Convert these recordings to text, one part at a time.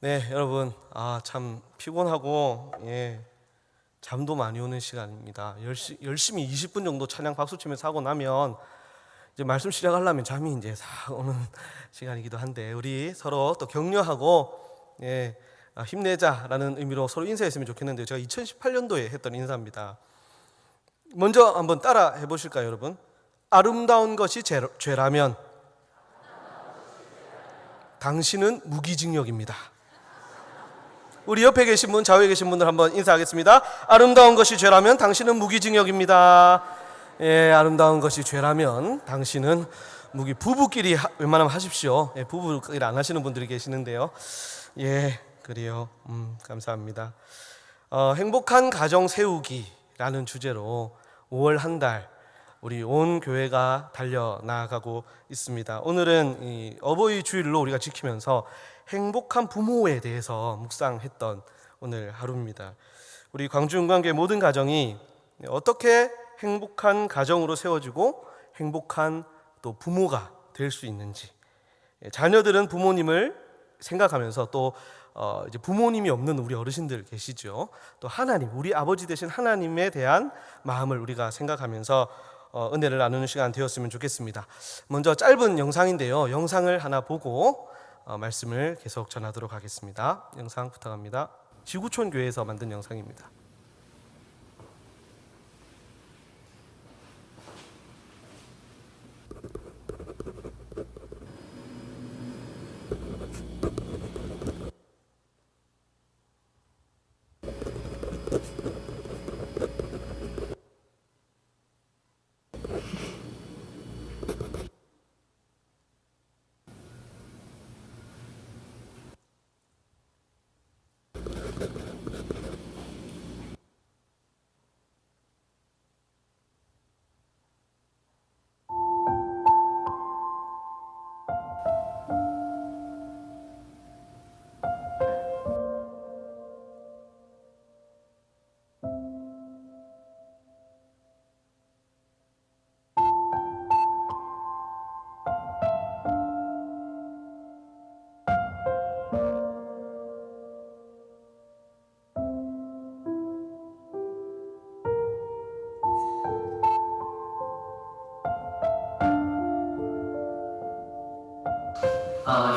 네, 여러분, 참 피곤하고 잠도 많이 오는 시간입니다. 열심히 20분 정도 찬양 박수 치면서 하고 나면 이제 말씀 시작하려면 잠이 이제 싹 오는 시간이기도 한데, 우리 서로 또 격려하고 힘내자라는 의미로 서로 인사했으면 좋겠는데요. 제가 2018년도에 했던 인사입니다. 먼저 한번 따라 해보실까요, 여러분? 아름다운 것이 죄라면 당신은 무기징역입니다. 우리 옆에 계신 분, 좌우에 계신 분들 한번 인사하겠습니다. 아름다운 것이 죄라면 당신은 무기징역입니다. 아름다운 것이 죄라면 당신은 부부끼리 웬만하면 하십시오. 부부끼리 안 하시는 분들이 계시는데요. 그래요. 감사합니다. 행복한 가정 세우기라는 주제로 5월 한 달 우리 온 교회가 달려나가고 있습니다. 오늘은 이 어버이 주일로 우리가 지키면서 행복한 부모에 대해서 묵상했던 오늘 하루입니다. 우리 광주은광교회 모든 가정이 어떻게 행복한 가정으로 세워지고 행복한 또 부모가 될 수 있는지, 자녀들은 부모님을 생각하면서 또 이제 부모님이 없는 우리 어르신들 계시죠. 또 하나님, 우리 아버지 되신 하나님에 대한 마음을 우리가 생각하면서 은혜를 나누는 시간 되었으면 좋겠습니다. 먼저 짧은 영상인데요, 영상을 하나 보고 말씀을 계속 전하도록 하겠습니다. 영상 부탁합니다. 지구촌 교회에서 만든 영상입니다.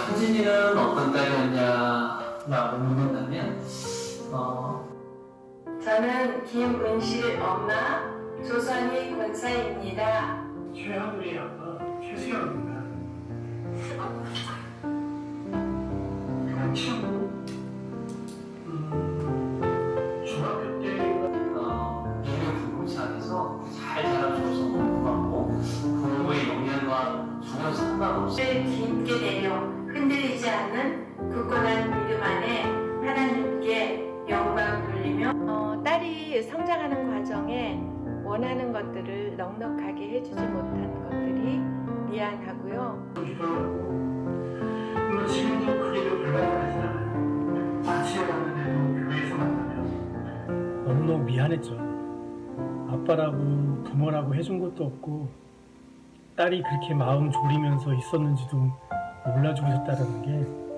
효진이는 어떤 딸이었냐 묻는다면 저는 김은실 엄마 조선희 권사입니다. 최하늘이 아빠 최수영입니다. 친구 중학교 때 미국 부부상에서 잘 자라줘서 너무 고맙고 부모의 영향과 전혀 상관없이 깊게 내려 흔들리지 않는 굳건한 믿음 안에 하나님께 영광 돌리며 딸이 성장하는 과정에 원하는 것들을 넉넉하게 해주지 못한 것들이 미안하고요. 물론 지금도 크게도 별반을 하진 않아요. 자취해 갔는데도 교회에서 만나면 너무너무 미안했죠. 아빠라고 부모라고 해준 것도 없고 딸이 그렇게 마음 졸이면서 있었는지도 몰라주고 있었다는 게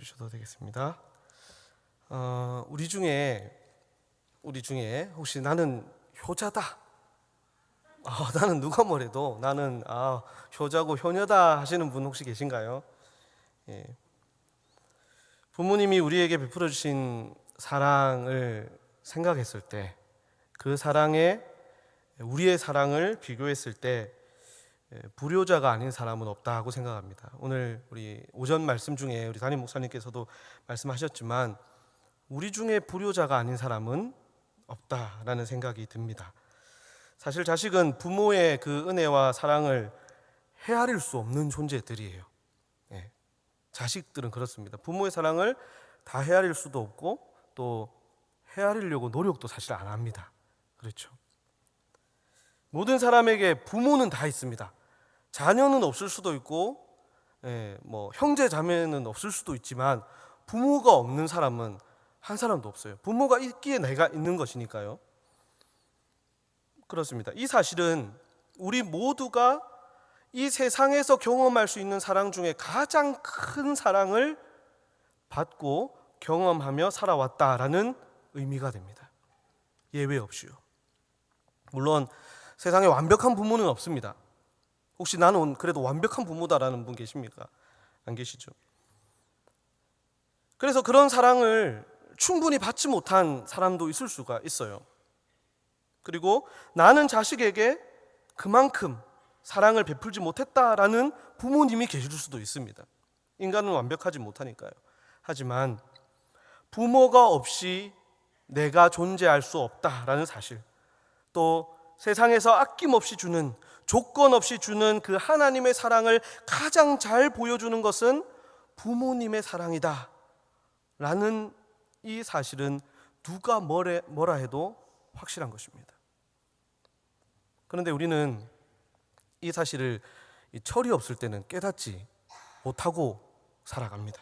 주셔도 되겠습니다. 우리 중에 혹시 나는 효자다, 나는 누가 뭐래도 나는 효자고 효녀다 하시는 분 혹시 계신가요? 부모님이 우리에게 베풀어 주신 사랑을 생각했을 때, 그 사랑에 우리의 사랑을 비교했을 때 불효자가 아닌 사람은 없다고 생각합니다. 오늘 우리 오전 말씀 중에 우리 담임 목사님께서도 말씀하셨지만 우리 중에 불효자가 아닌 사람은 없다라는 생각이 듭니다. 사실 자식은 부모의 그 은혜와 사랑을 헤아릴 수 없는 존재들이에요. 자식들은 그렇습니다. 부모의 사랑을 다 헤아릴 수도 없고 또 헤아리려고 노력도 사실 안 합니다. 그렇죠? 모든 사람에게 부모는 다 있습니다. 자녀는 없을 수도 있고, 뭐 형제 자매는 없을 수도 있지만 부모가 없는 사람은 한 사람도 없어요. 부모가 있기에 내가 있는 것이니까요. 그렇습니다. 이 사실은 우리 모두가 이 세상에서 경험할 수 있는 사랑 중에 가장 큰 사랑을 받고 경험하며 살아왔다라는 의미가 됩니다. 예외 없이요. 물론 세상에 완벽한 부모는 없습니다. 혹시 나는 그래도 완벽한 부모다라는 분 계십니까? 안 계시죠? 그래서 그런 사랑을 충분히 받지 못한 사람도 있을 수가 있어요. 그리고 나는 자식에게 그만큼 사랑을 베풀지 못했다라는 부모님이 계실 수도 있습니다. 인간은 완벽하지 못하니까요. 하지만 부모가 없이 내가 존재할 수 없다라는 사실, 또 세상에서 아낌없이 주는, 조건 없이 주는 그 하나님의 사랑을 가장 잘 보여주는 것은 부모님의 사랑이다 라는 이 사실은 누가 뭐라 해도 확실한 것입니다. 그런데 우리는 이 사실을 철이 없을 때는 깨닫지 못하고 살아갑니다.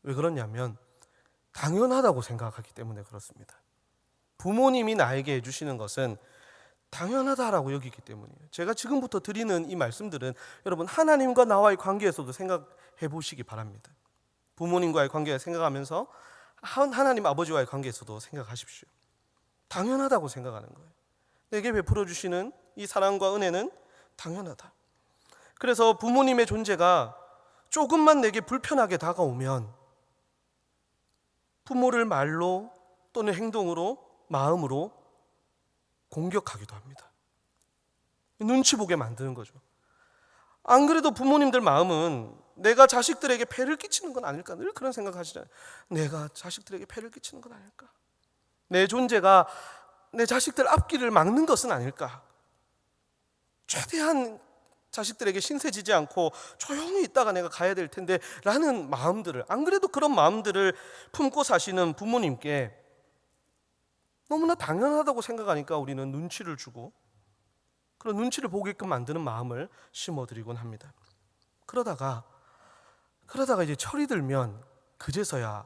왜 그러냐면 당연하다고 생각하기 때문에 그렇습니다. 부모님이 나에게 해주시는 것은 당연하다라고 여기기 때문이에요. 제가 지금부터 드리는 이 말씀들은 여러분 하나님과 나와의 관계에서도 생각해 보시기 바랍니다. 부모님과의 관계 생각하면서 하나님 아버지와의 관계에서도 생각하십시오. 당연하다고 생각하는 거예요. 내게 베풀어 주시는 이 사랑과 은혜는 당연하다. 그래서 부모님의 존재가 조금만 내게 불편하게 다가오면 부모를 말로 또는 행동으로, 마음으로 공격하기도 합니다. 눈치 보게 만드는 거죠. 안 그래도 부모님들 마음은 내가 자식들에게 폐를 끼치는 건 아닐까, 늘 그런 생각하시잖아요. 내가 자식들에게 폐를 끼치는 건 아닐까, 내 존재가 내 자식들 앞길을 막는 것은 아닐까, 최대한 자식들에게 신세지지 않고 조용히 있다가 내가 가야 될 텐데 라는 마음들을, 안 그래도 그런 마음들을 품고 사시는 부모님께 너무나 당연하다고 생각하니까 우리는 눈치를 주고 그런 눈치를 보게끔 만드는 마음을 심어드리곤 합니다. 그러다가 이제 철이 들면 그제서야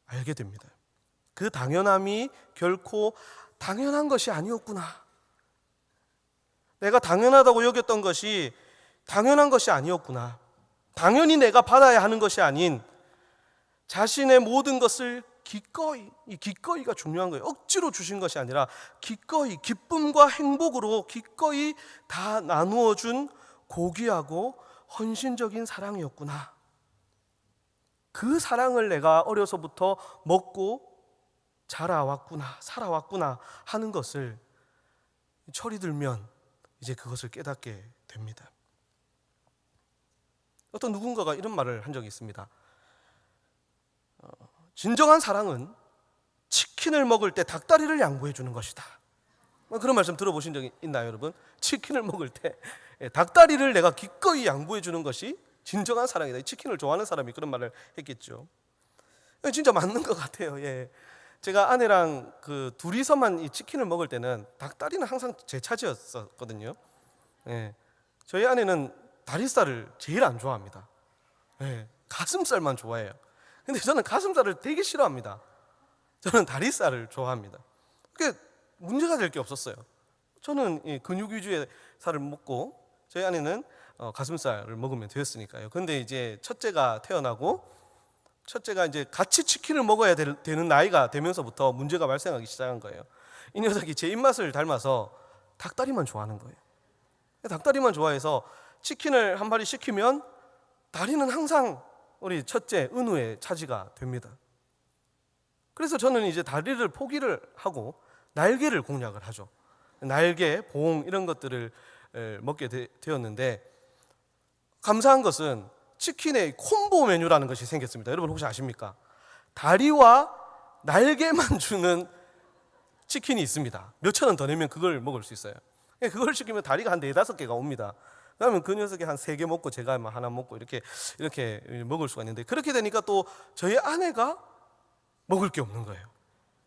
알게 됩니다. 그 당연함이 결코 당연한 것이 아니었구나. 내가 당연하다고 여겼던 것이 당연한 것이 아니었구나. 당연히 내가 받아야 하는 것이 아닌 자신의 모든 것을 기꺼이, 이 기꺼이가 중요한 거예요. 억지로 주신 것이 아니라 기꺼이, 기쁨과 행복으로 기꺼이 다 나누어 준 고귀하고 헌신적인 사랑이었구나. 그 사랑을 내가 어려서부터 먹고 자라왔구나, 살아왔구나 하는 것을 철이 들면 이제 그것을 깨닫게 됩니다. 어떤 누군가가 이런 말을 한 적이 있습니다. 진정한 사랑은 치킨을 먹을 때 닭다리를 양보해 주는 것이다. 그런 말씀 들어보신 적이 있나요, 여러분? 치킨을 먹을 때 닭다리를 내가 기꺼이 양보해 주는 것이 진정한 사랑이다. 치킨을 좋아하는 사람이 그런 말을 했겠죠. 진짜 맞는 것 같아요. 예. 제가 아내랑 그 둘이서만 이 치킨을 먹을 때는 닭다리는 항상 제 차지였었거든요. 예. 저희 아내는 다리살을 제일 안 좋아합니다. 예. 가슴살만 좋아해요. 근데 저는 가슴살을 되게 싫어합니다. 저는 다리살을 좋아합니다. 그게 문제가 될 게 없었어요. 저는 이 근육 위주의 살을 먹고 저희 아내는 가슴살을 먹으면 되었으니까요. 근데 이제 첫째가 태어나고 첫째가 이제 같이 치킨을 먹어야 되는 나이가 되면서부터 문제가 발생하기 시작한 거예요. 이 녀석이 제 입맛을 닮아서 닭다리만 좋아하는 거예요. 닭다리만 좋아해서 치킨을 한 마리 시키면 다리는 항상 우리 첫째 은우의 차지가 됩니다. 그래서 저는 이제 다리를 포기를 하고 날개를 공략을 하죠. 날개, 봉 이런 것들을 먹게 되었는데 감사한 것은 치킨의 콤보 메뉴라는 것이 생겼습니다. 여러분 혹시 아십니까? 다리와 날개만 주는 치킨이 있습니다. 몇천 원 더 내면 그걸 먹을 수 있어요. 그걸 시키면 다리가 한 4-5개가 옵니다. 그러면 그 녀석이 한 3개 먹고 제가 하나 먹고 이렇게 먹을 수가 있는데, 그렇게 되니까 또 저희 아내가 먹을 게 없는 거예요.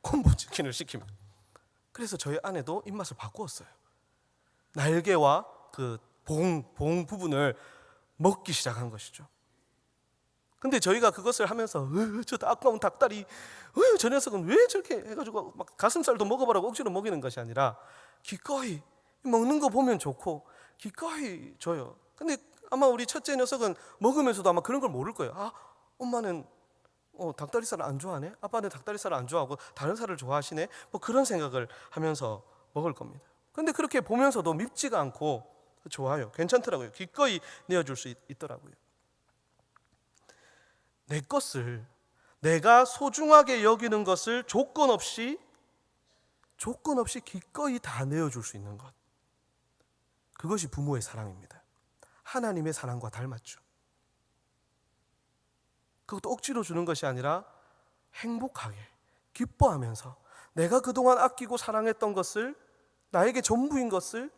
콤보치킨을 시키면. 그래서 저희 아내도 입맛을 바꾸었어요. 날개와 그 봉 부분을 먹기 시작한 것이죠. 근데 저희가 그것을 하면서 저 아까운 닭다리, 저 녀석은 왜 저렇게 해가지고 막 가슴살도 먹어보라고 억지로 먹이는 것이 아니라 기꺼이 먹는 거 보면 좋고 기꺼이 줘요. 근데 아마 우리 첫째 녀석은 먹으면서도 아마 그런 걸 모를 거예요. 아, 엄마는 닭다리살을 안 좋아하네? 아빠는 닭다리살을 안 좋아하고 다른 살을 좋아하시네? 뭐 그런 생각을 하면서 먹을 겁니다. 근데 그렇게 보면서도 밉지가 않고 좋아요. 괜찮더라고요. 기꺼이 내어줄 수 있더라고요. 내 것을, 내가 소중하게 여기는 것을 조건 없이 기꺼이 다 내어줄 수 있는 것, 그것이 부모의 사랑입니다. 하나님의 사랑과 닮았죠. 그것도 억지로 주는 것이 아니라 행복하게, 기뻐하면서 내가 그동안 아끼고 사랑했던 것을, 나에게 전부인 것을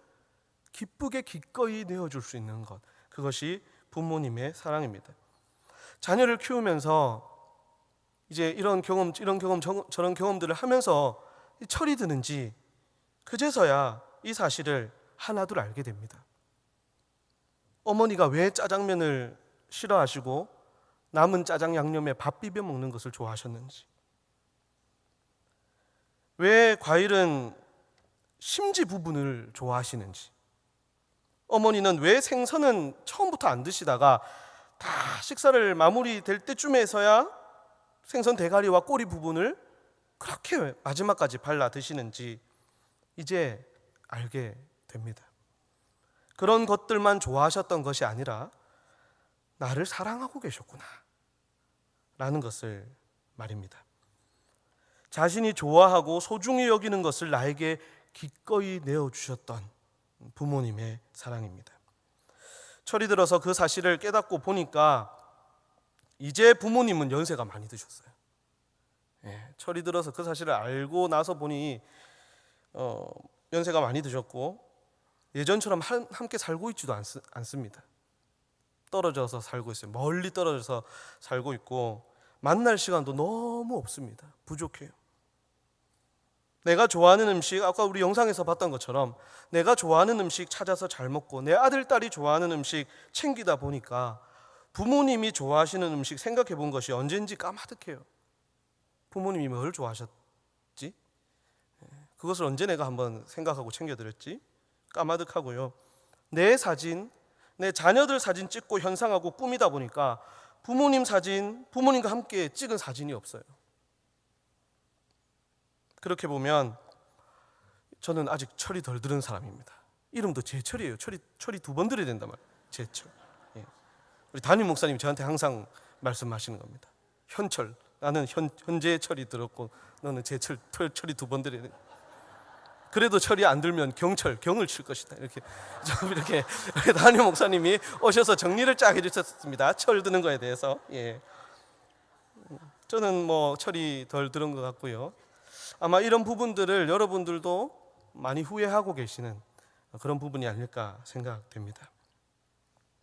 기쁘게 기꺼이 내어줄 수 있는 것, 그것이 부모님의 사랑입니다. 자녀를 키우면서 이제 이런 경험 저런 경험들을 하면서 철이 드는지 그제서야 이 사실을 하나둘 알게 됩니다. 어머니가 왜 짜장면을 싫어하시고 남은 짜장 양념에 밥 비벼 먹는 것을 좋아하셨는지, 왜 과일은 심지 부분을 좋아하시는지, 어머니는 왜 생선은 처음부터 안 드시다가 다 식사를 마무리될 때쯤에서야 생선 대가리와 꼬리 부분을 그렇게 마지막까지 발라 드시는지 이제 알게 됩니다. 그런 것들만 좋아하셨던 것이 아니라 나를 사랑하고 계셨구나 라는 것을 말입니다. 자신이 좋아하고 소중히 여기는 것을 나에게 기꺼이 내어주셨던 부모님의 사랑입니다. 철이 들어서 그 사실을 깨닫고 보니까 이제 부모님은 연세가 많이 드셨어요. 철이 들어서 그 사실을 알고 나서 보니 연세가 많이 드셨고 예전처럼 함께 살고 있지도 않습니다. 떨어져서 살고 있어요. 멀리 떨어져서 살고 있고 만날 시간도 너무 없습니다. 부족해요. 내가 좋아하는 음식, 아까 우리 영상에서 봤던 것처럼 내가 좋아하는 음식 찾아서 잘 먹고 내 아들, 딸이 좋아하는 음식 챙기다 보니까 부모님이 좋아하시는 음식 생각해 본 것이 언젠지 까마득해요. 부모님이 뭘 좋아하셨지? 그것을 언제 내가 한번 생각하고 챙겨드렸지? 까마득하고요. 내 사진, 내 자녀들 사진 찍고 현상하고 꾸미다 보니까 부모님 사진, 부모님과 함께 찍은 사진이 없어요. 그렇게 보면 저는 아직 철이 덜 들은 사람입니다. 이름도 제철이에요. 철이 두 번 들어야 된단 말이에요. 제철. 우리 담임 목사님 저한테 항상 말씀하시는 겁니다. 현철, 나는 현재의 철이 들었고 너는 제철, 철이 두 번 들어야 돼. 그래도 철이 안 들면 경을 칠 것이다. 이렇게 담임 목사님이 오셔서 정리를 쫙 해주셨습니다. 철 드는 거에 대해서. 저는 뭐 철이 덜 들은 것 같고요. 아마 이런 부분들을 여러분들도 많이 후회하고 계시는 그런 부분이 아닐까 생각됩니다.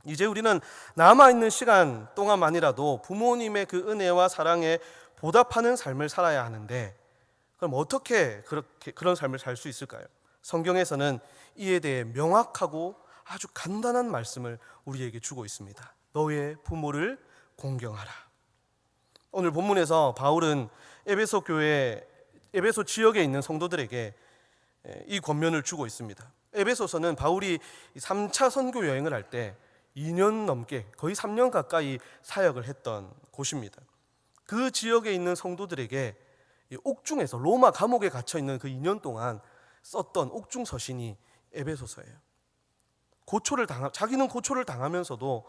이제 우리는 남아있는 시간 동안만이라도 부모님의 그 은혜와 사랑에 보답하는 삶을 살아야 하는데, 그럼 어떻게 그런 삶을 살 수 있을까요? 성경에서는 이에 대해 명확하고 아주 간단한 말씀을 우리에게 주고 있습니다. 너의 부모를 공경하라. 오늘 본문에서 바울은 에베소 지역에 있는 성도들에게 이 권면을 주고 있습니다. 에베소서는 바울이 3차 선교 여행을 할 때 2년 넘게, 거의 3년 가까이 사역을 했던 곳입니다. 그 지역에 있는 성도들에게 옥중에서, 로마 감옥에 갇혀 있는 그 2년 동안 썼던 옥중 서신이 에베소서예요. 자기는 고초를 당하면서도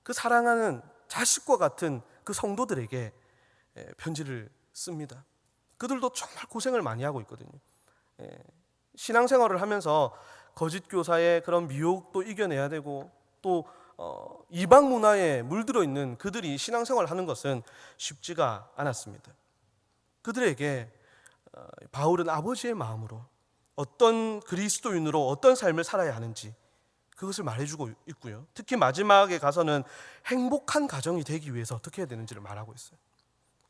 그 사랑하는 자식과 같은 그 성도들에게 편지를 씁니다. 그들도 정말 고생을 많이 하고 있거든요. 신앙생활을 하면서 거짓 교사의 그런 미혹도 이겨내야 되고, 또 이방 문화에 물들어 있는 그들이 신앙생활을 하는 것은 쉽지가 않았습니다. 그들에게 바울은 아버지의 마음으로 어떤 그리스도인으로 어떤 삶을 살아야 하는지 그것을 말해주고 있고요. 특히 마지막에 가서는 행복한 가정이 되기 위해서 어떻게 해야 되는지를 말하고 있어요.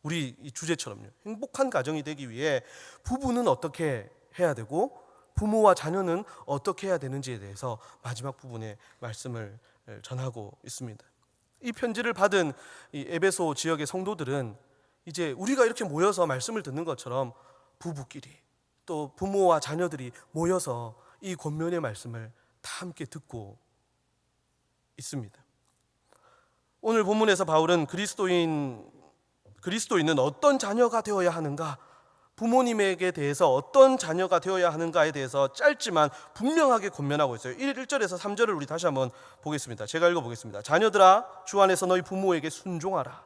우리 이 주제처럼요. 행복한 가정이 되기 위해 부부는 어떻게 해야 되고 부모와 자녀는 어떻게 해야 되는지에 대해서 마지막 부분에 말씀을 전하고 있습니다. 이 편지를 받은 이 에베소 지역의 성도들은 이제 우리가 이렇게 모여서 말씀을 듣는 것처럼 부부끼리 또 부모와 자녀들이 모여서 이 권면의 말씀을 다 함께 듣고 있습니다. 오늘 본문에서 바울은 그리스도인은 어떤 자녀가 되어야 하는가, 부모님에게 대해서 어떤 자녀가 되어야 하는가에 대해서 짧지만 분명하게 권면하고 있어요. 1절에서 3절을 우리 다시 한번 보겠습니다. 제가 읽어보겠습니다. 자녀들아, 주 안에서 너희 부모에게 순종하라.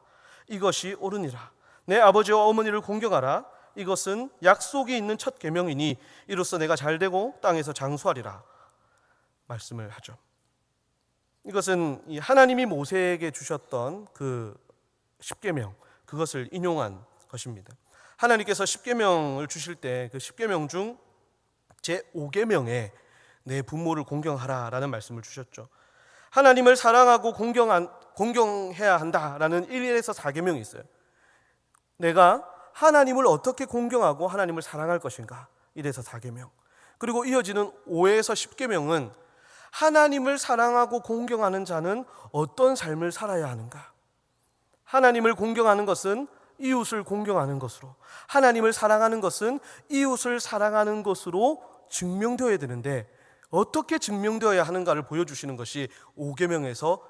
이것이 옳으니라. 내 아버지와 어머니를 공경하라. 이것은 약속이 있는 첫 계명이니 이로써 내가 잘되고 땅에서 장수하리라 말씀을 하죠. 이것은 하나님이 모세에게 주셨던 그 십계명, 그것을 인용한 것입니다. 하나님께서 십계명을 주실 때 그 십계명 중 제5계명에 내 부모를 공경하라라는 말씀을 주셨죠. 하나님을 사랑하고 공경해야 한다라는 1에서 4계명이 있어요. 내가 하나님을 어떻게 공경하고 하나님을 사랑할 것인가, 1에서 4계명. 그리고 이어지는 5에서 10계명은 하나님을 사랑하고 공경하는 자는 어떤 삶을 살아야 하는가. 하나님을 공경하는 것은 이웃을 공경하는 것으로, 하나님을 사랑하는 것은 이웃을 사랑하는 것으로 증명되어야 되는데 어떻게 증명되어야 하는가를 보여주시는 것이 5계명에서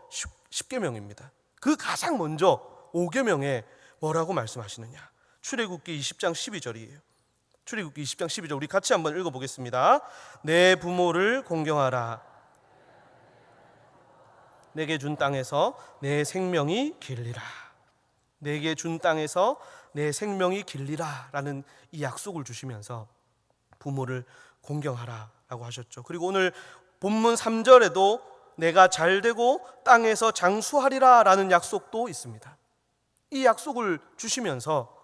10계명입니다. 그 가장 먼저 5계명에 뭐라고 말씀하시느냐, 출애굽기 20장 12절이에요. 출애굽기 20장 12절 우리 같이 한번 읽어보겠습니다. 내 부모를 공경하라. 내게 준 땅에서 내 생명이 길리라. 내게 준 땅에서 내 생명이 길리라 라는 이 약속을 주시면서 부모를 공경하라 라고 하셨죠. 그리고 오늘 본문 3절에도 내가 잘되고 땅에서 장수하리라 라는 약속도 있습니다. 이 약속을 주시면서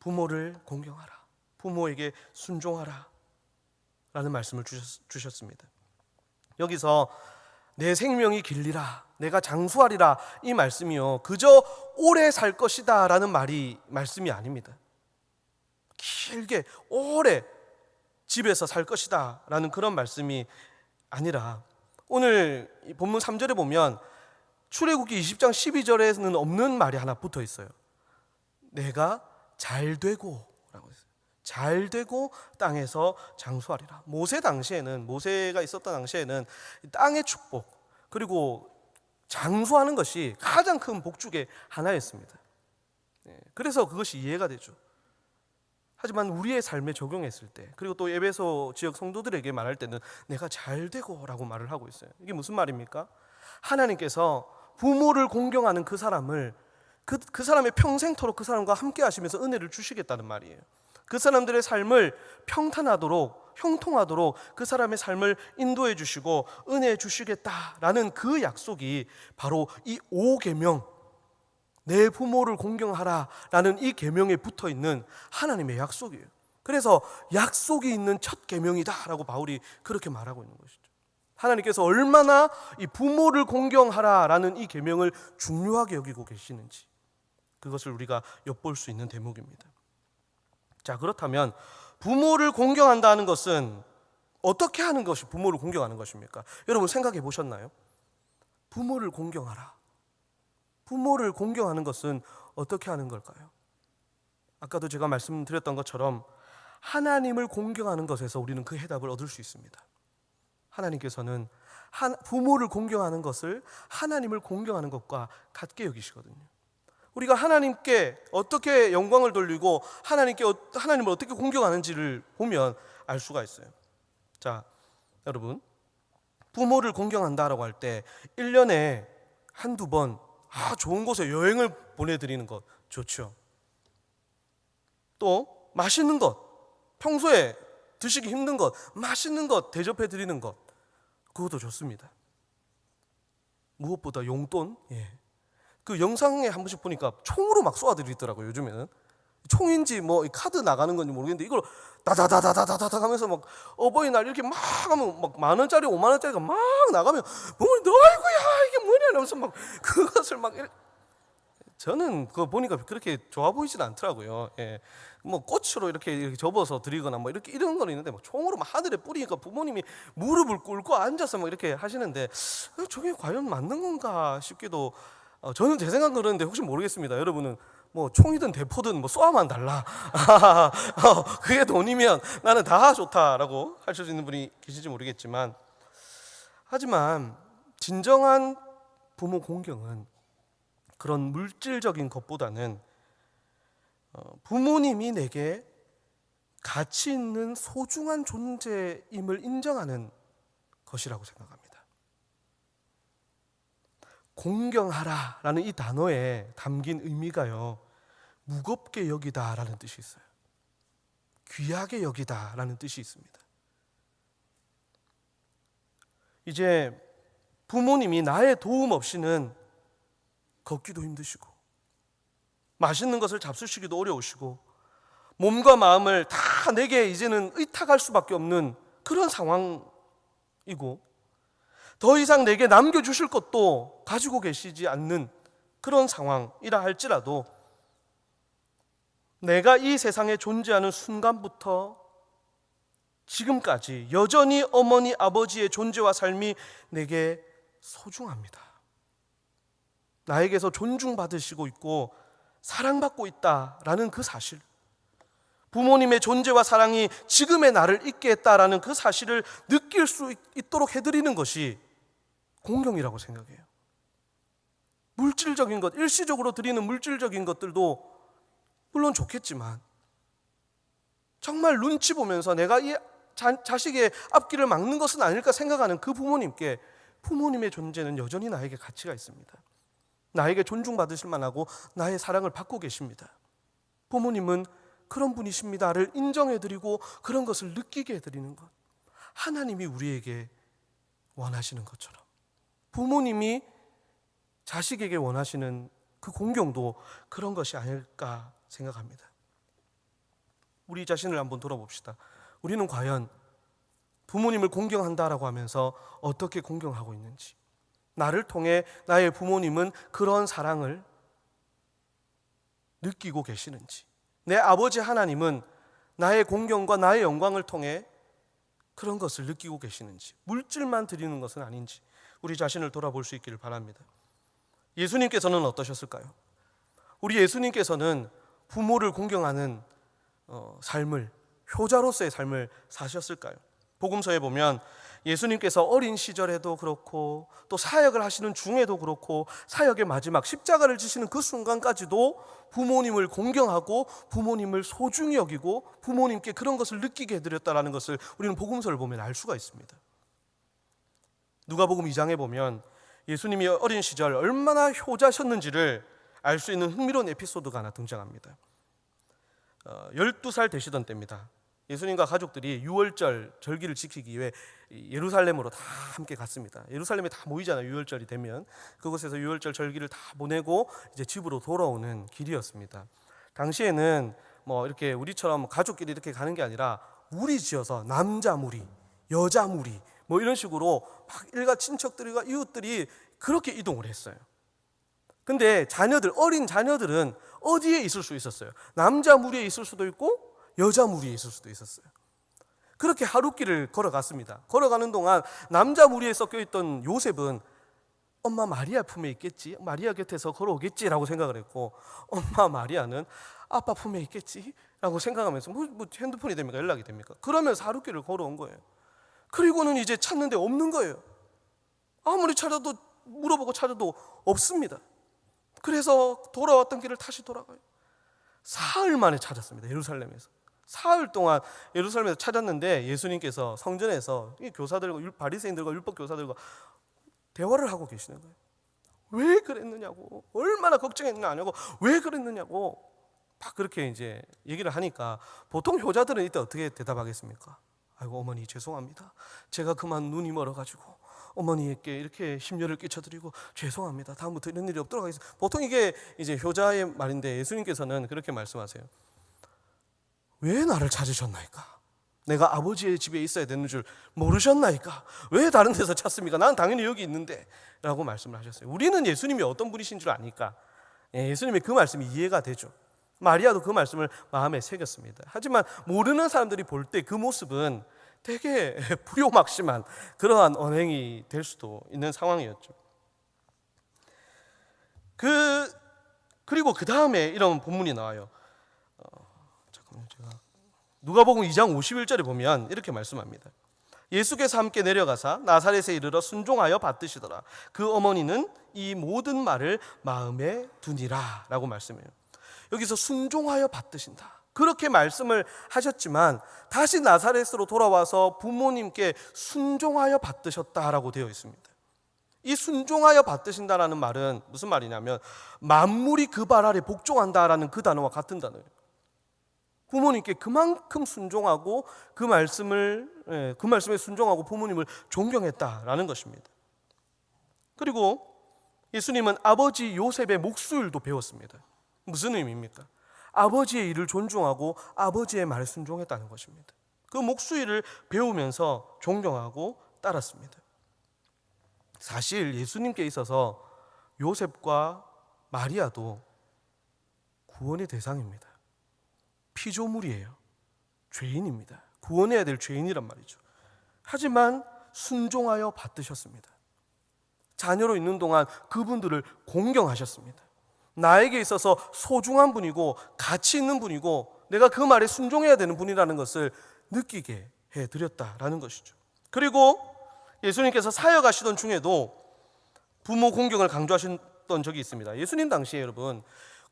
부모를 공경하라, 부모에게 순종하라 라는 말씀을 주셨습니다. 여기서 내 생명이 길리라, 내가 장수하리라, 이 말씀이요 그저 오래 살 것이다 라는 말씀이 아닙니다. 길게 오래 집에서 살 것이다 라는 그런 말씀이 아니라, 오늘 본문 3절에 보면 출애굽기 20장 12절에는 없는 말이 하나 붙어 있어요. 내가 잘되고 라고 했어요. 잘되고 땅에서 장수하리라. 모세가 있었던 당시에는 땅의 축복 그리고 장수하는 것이 가장 큰 복중의 하나였습니다. 그래서 그것이 이해가 되죠. 하지만 우리의 삶에 적용했을 때, 그리고 또 에베소 지역 성도들에게 말할 때는 내가 잘되고 라고 말을 하고 있어요. 이게 무슨 말입니까? 하나님께서 부모를 공경하는 그 사람을 그 사람의 평생토록 그 사람과 함께 하시면서 은혜를 주시겠다는 말이에요. 그 사람들의 삶을 평탄하도록, 형통하도록 그 사람의 삶을 인도해 주시고 은혜해 주시겠다라는 그 약속이 바로 이 5계명, 내 부모를 공경하라 라는 이 계명에 붙어 있는 하나님의 약속이에요. 그래서 약속이 있는 첫 계명이다 라고 바울이 그렇게 말하고 있는 것이죠. 하나님께서 얼마나 이 부모를 공경하라 라는 이 계명을 중요하게 여기고 계시는지, 그것을 우리가 엿볼 수 있는 대목입니다. 자, 그렇다면 부모를 공경한다는 것은 어떻게 하는 것이 부모를 공경하는 것입니까? 여러분 생각해 보셨나요? 부모를 공경하라. 부모를 공경하는 것은 어떻게 하는 걸까요? 아까도 제가 말씀드렸던 것처럼 하나님을 공경하는 것에서 우리는 그 해답을 얻을 수 있습니다. 하나님께서는 부모를 공경하는 것을 하나님을 공경하는 것과 같게 여기시거든요. 우리가 하나님께 어떻게 영광을 돌리고 하나님을 어떻게 공경하는지를 보면 알 수가 있어요. 자, 여러분, 부모를 공경한다라고 할 때 1년에 한두 번 좋은 곳에 여행을 보내드리는 것 좋죠. 또 맛있는 것, 평소에 드시기 힘든 것, 맛있는 것 대접해드리는 것, 그것도 좋습니다. 무엇보다 용돈, 그 영상에 한 번씩 보니까 총으로 막 쏘아드리더라고요. 요즘에는 총인지 뭐 카드 나가는 건지 모르겠는데 이걸 다다다다다다다 하면서 막 어버이날 이렇게 막 하면 막 10,000원짜리 50,000원짜리가 막 나가면 부모님들 아이고야 이게 뭐냐 이러면서 막 그것을 막 저는 그거 보니까 그렇게 좋아 보이진 않더라고요. 예. 뭐 꽃으로 이렇게 접어서 드리거나 뭐 이렇게 이런 건 있는데 뭐 총으로 막 하늘에 뿌리니까 부모님이 무릎을 꿇고 앉아서 뭐 이렇게 하시는데 저게 과연 맞는 건가 싶기도. 저는 제 생각은 그러는데 혹시 모르겠습니다. 여러분은 뭐 총이든 대포든 뭐 쏘아만 달라. 그게 돈이면 나는 다 좋다라고 하실 수 있는 분이 계실지 모르겠지만, 하지만 진정한 부모 공경은 그런 물질적인 것보다는 부모님이 내게 가치 있는 소중한 존재임을 인정하는 것이라고 생각합니다. 공경하라라는 이 단어에 담긴 의미가요, 무겁게 여기다라는 뜻이 있어요. 귀하게 여기다라는 뜻이 있습니다. 이제 부모님이 나의 도움 없이는 걷기도 힘드시고 맛있는 것을 잡수시기도 어려우시고 몸과 마음을 다 내게 이제는 의탁할 수밖에 없는 그런 상황이고, 더 이상 내게 남겨주실 것도 가지고 계시지 않는 그런 상황이라 할지라도 내가 이 세상에 존재하는 순간부터 지금까지 여전히 어머니 아버지의 존재와 삶이 내게 소중합니다. 나에게서 존중받으시고 있고 사랑받고 있다라는 그 사실, 부모님의 존재와 사랑이 지금의 나를 있게 했다라는 그 사실을 느낄 수 있도록 해드리는 것이 공경이라고 생각해요. 물질적인 것, 일시적으로 드리는 물질적인 것들도 물론 좋겠지만 정말 눈치 보면서 내가 이 자식의 앞길을 막는 것은 아닐까 생각하는 그 부모님께, 부모님의 존재는 여전히 나에게 가치가 있습니다. 나에게 존중받으실 만하고 나의 사랑을 받고 계십니다. 부모님은 그런 분이십니다를 인정해드리고 그런 것을 느끼게 해드리는 것, 하나님이 우리에게 원하시는 것처럼 부모님이 자식에게 원하시는 그 공경도 그런 것이 아닐까 생각합니다. 우리 자신을 한번 돌아봅시다. 우리는 과연 부모님을 공경한다라고 하면서 어떻게 공경하고 있는지, 나를 통해 나의 부모님은 그런 사랑을 느끼고 계시는지, 내 아버지 하나님은 나의 공경과 나의 영광을 통해 그런 것을 느끼고 계시는지, 물질만 드리는 것은 아닌지 우리 자신을 돌아볼 수 있기를 바랍니다. 예수님께서는 어떠셨을까요? 우리 예수님께서는 부모를 공경하는 삶을, 효자로서의 삶을 사셨을까요? 복음서에 보면 예수님께서 어린 시절에도 그렇고 또 사역을 하시는 중에도 그렇고 사역의 마지막 십자가를 지시는 그 순간까지도 부모님을 공경하고 부모님을 소중히 여기고 부모님께 그런 것을 느끼게 해드렸다는 것을 우리는 복음서를 보면 알 수가 있습니다. 누가복음 2장에 보면 예수님이 어린 시절 얼마나 효자셨는지를 알 수 있는 흥미로운 에피소드가 하나 등장합니다. 12살 되시던 때입니다. 예수님과 가족들이 유월절 절기를 지키기 위해 예루살렘으로 다 함께 갔습니다. 예루살렘에 다 모이잖아요. 유월절이 되면 그곳에서 유월절 절기를 다 보내고 이제 집으로 돌아오는 길이었습니다. 당시에는 뭐 이렇게 우리처럼 가족끼리 이렇게 가는 게 아니라 무리 지어서 남자 무리, 여자 무리 뭐 이런 식으로 막 일가 친척들과 이웃들이 그렇게 이동을 했어요. 근데 자녀들, 어린 자녀들은 어디에 있을 수 있었어요? 남자 무리에 있을 수도 있고 여자 무리에 있을 수도 있었어요. 그렇게 하루길을 걸어갔습니다. 걸어가는 동안 남자 무리에 섞여있던 요셉은 엄마 마리아 품에 있겠지, 마리아 곁에서 걸어오겠지라고 생각을 했고, 엄마 마리아는 아빠 품에 있겠지라고 생각하면서 뭐 핸드폰이 됩니까? 연락이 됩니까? 그러면서 하루길을 걸어온 거예요. 그리고는 이제 찾는데 없는 거예요. 아무리 찾아도, 물어보고 찾아도 없습니다. 그래서 돌아왔던 길을 다시 돌아가요. 사흘 만에 찾았습니다. 예루살렘에서. 사흘 동안 예루살렘에서 찾았는데 예수님께서 성전에서 교사들과 바리새인들과 율법 교사들과 대화를 하고 계시는 거예요. 왜 그랬느냐고, 얼마나 걱정했느냐고, 왜 그랬느냐고 막 그렇게 이제 얘기를 하니까 보통 효자들은 이때 어떻게 대답하겠습니까? 아이고 어머니 죄송합니다. 제가 그만 눈이 멀어가지고 어머니께 이렇게 심려를 끼쳐드리고 죄송합니다. 다음부터 이런 일이 없도록 하겠습니다. 보통 이게 이제 효자의 말인데 예수님께서는 그렇게 말씀하세요. 왜 나를 찾으셨나이까? 내가 아버지의 집에 있어야 되는 줄 모르셨나이까? 왜 다른 데서 찾습니까? 나는 당연히 여기 있는데 라고 말씀을 하셨어요. 우리는 예수님이 어떤 분이신 줄 아니까 예수님의 그 말씀이 이해가 되죠. 마리아도 그 말씀을 마음에 새겼습니다. 하지만 모르는 사람들이 볼 때 그 모습은 되게 불효막심한 그러한 언행이 될 수도 있는 상황이었죠. 그리고 그 다음에 이런 본문이 나와요. 잠깐만요, 제가 누가복음 2장 51절에 보면 이렇게 말씀합니다. 예수께서 함께 내려가사 나사렛에 이르러 순종하여 받드시더라. 그 어머니는 이 모든 말을 마음에 두니라 라고 말씀해요. 여기서 순종하여 받드신다, 그렇게 말씀을 하셨지만 다시 나사렛으로 돌아와서 부모님께 순종하여 받드셨다라고 되어 있습니다. 이 순종하여 받드신다라는 말은 무슨 말이냐면 만물이 그 발 아래 복종한다라는 그 단어와 같은 단어예요. 부모님께 그만큼 순종하고 그 말씀에 순종하고 부모님을 존경했다라는 것입니다. 그리고 예수님은 아버지 요셉의 목수일도 배웠습니다. 무슨 의미입니까? 아버지의 일을 존중하고 아버지의 말에 순종했다는 것입니다. 그 목수일을 배우면서 존경하고 따랐습니다. 사실 예수님께 있어서 요셉과 마리아도 구원의 대상입니다. 피조물이에요. 죄인입니다. 구원해야 될 죄인이란 말이죠. 하지만 순종하여 받드셨습니다. 자녀로 있는 동안 그분들을 공경하셨습니다. 나에게 있어서 소중한 분이고 가치 있는 분이고 내가 그 말에 순종해야 되는 분이라는 것을 느끼게 해드렸다라는 것이죠. 그리고 예수님께서 사역하시던 중에도 부모 공경을 강조하셨던 적이 있습니다. 예수님 당시에 여러분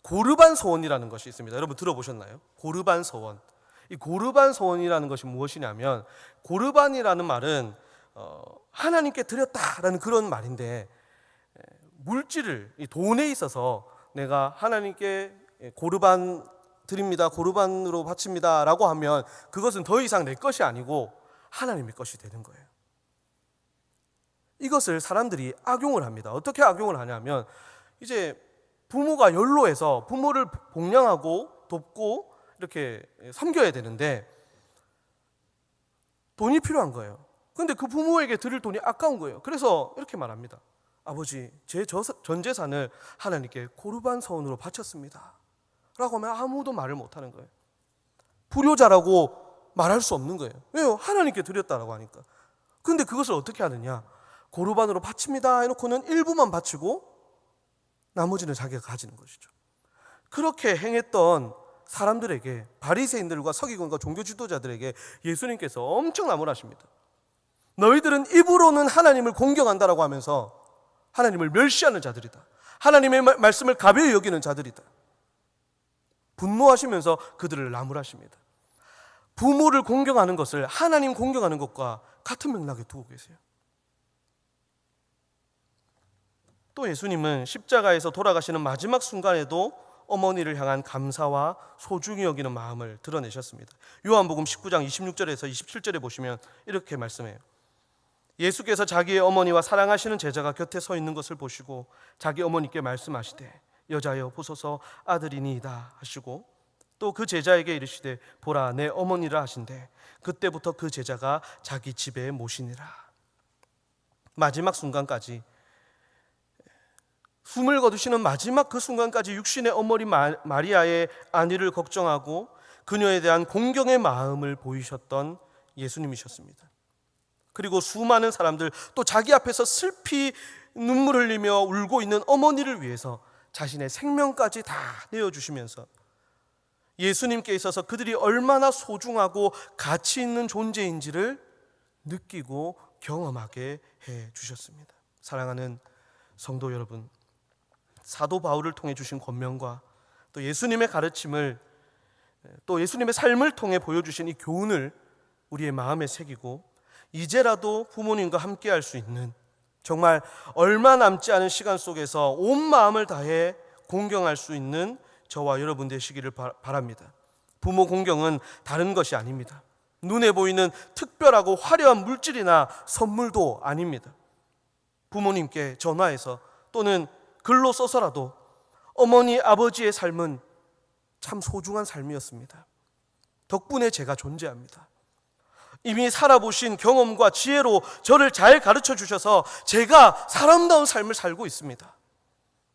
고르반 서원이라는 것이 있습니다. 여러분 들어보셨나요? 고르반 서원. 이 고르반 서원이라는 것이 무엇이냐면 고르반이라는 말은 하나님께 드렸다라는 그런 말인데 물질을 돈에 있어서 내가 하나님께 고르반 드립니다, 고르반으로 바칩니다 라고 하면 그것은 더 이상 내 것이 아니고 하나님의 것이 되는 거예요. 이것을 사람들이 악용을 합니다. 어떻게 악용을 하냐면 이제 부모가 연로해서 부모를 복양하고 돕고 이렇게 섬겨야 되는데 돈이 필요한 거예요. 그런데 그 부모에게 드릴 돈이 아까운 거예요. 그래서 이렇게 말합니다. 아버지, 제 전 재산을 하나님께 고르반 서원으로 바쳤습니다 라고 하면 아무도 말을 못하는 거예요. 불효자라고 말할 수 없는 거예요. 왜요? 하나님께 드렸다라고 하니까. 그런데 그것을 어떻게 하느냐, 고르반으로 바칩니다 해놓고는 일부만 바치고 나머지는 자기가 가지는 것이죠. 그렇게 행했던 사람들에게, 바리새인들과 서기관과 종교 지도자들에게 예수님께서 엄청 나무라십니다. 너희들은 입으로는 하나님을 공경한다라고 하면서 하나님을 멸시하는 자들이다. 하나님의 말씀을 가벼이 여기는 자들이다. 분노하시면서 그들을 나무라십니다. 부모를 공경하는 것을 하나님 공경하는 것과 같은 맥락에 두고 계세요. 또 예수님은 십자가에서 돌아가시는 마지막 순간에도 어머니를 향한 감사와 소중히 여기는 마음을 드러내셨습니다. 요한복음 19장 26절에서 27절에 보시면 이렇게 말씀해요. 예수께서 자기의 어머니와 사랑하시는 제자가 곁에 서 있는 것을 보시고 자기 어머니께 말씀하시되 여자여 보소서 아들이니이다 하시고 또 그 제자에게 이르시되 보라 내 어머니라 하신대 그때부터 그 제자가 자기 집에 모시니라. 마지막 순간까지, 숨을 거두시는 마지막 그 순간까지 육신의 어머니 마리아의 안위를 걱정하고 그녀에 대한 공경의 마음을 보이셨던 예수님이셨습니다. 그리고 수많은 사람들, 또 자기 앞에서 슬피 눈물 흘리며 울고 있는 어머니를 위해서 자신의 생명까지 다 내어주시면서 예수님께 있어서 그들이 얼마나 소중하고 가치 있는 존재인지를 느끼고 경험하게 해주셨습니다. 사랑하는 성도 여러분, 사도 바울을 통해 주신 권면과 또 예수님의 가르침을, 또 예수님의 삶을 통해 보여주신 이 교훈을 우리의 마음에 새기고 이제라도 부모님과 함께 할 수 있는, 정말 얼마 남지 않은 시간 속에서 온 마음을 다해 공경할 수 있는 저와 여러분 되시기를 바랍니다. 부모 공경은 다른 것이 아닙니다. 눈에 보이는 특별하고 화려한 물질이나 선물도 아닙니다. 부모님께 전화해서 또는 글로 써서라도 어머니 아버지의 삶은 참 소중한 삶이었습니다. 덕분에 제가 존재합니다. 이미 살아보신 경험과 지혜로 저를 잘 가르쳐 주셔서 제가 사람다운 삶을 살고 있습니다.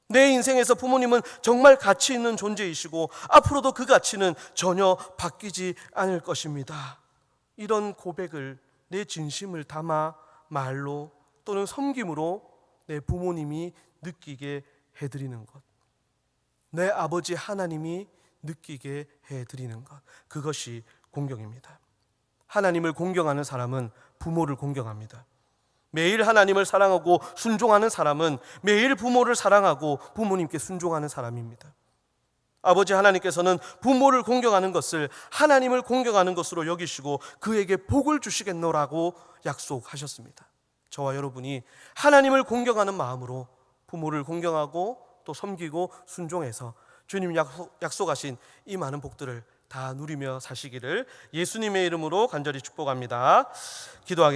내 인생에서 부모님은 정말 가치 있는 존재이시고 앞으로도 그 가치는 전혀 바뀌지 않을 것입니다. 이런 고백을 내 진심을 담아 말로 또는 섬김으로 내 부모님이 느끼게 해드리는 것, 내 아버지 하나님이 느끼게 해드리는 것, 그것이 공경입니다. 하나님을 공경하는 사람은 부모를 공경합니다. 매일 하나님을 사랑하고 순종하는 사람은 매일 부모를 사랑하고 부모님께 순종하는 사람입니다. 아버지 하나님께서는 부모를 공경하는 것을 하나님을 공경하는 것으로 여기시고 그에게 복을 주시겠노라고 약속하셨습니다. 저와 여러분이 하나님을 공경하는 마음으로 부모를 공경하고 또 섬기고 순종해서 주님 약속하신 이 많은 복들을 다 누리며 사시기를 예수님의 이름으로 간절히 축복합니다. 기도하겠습니다.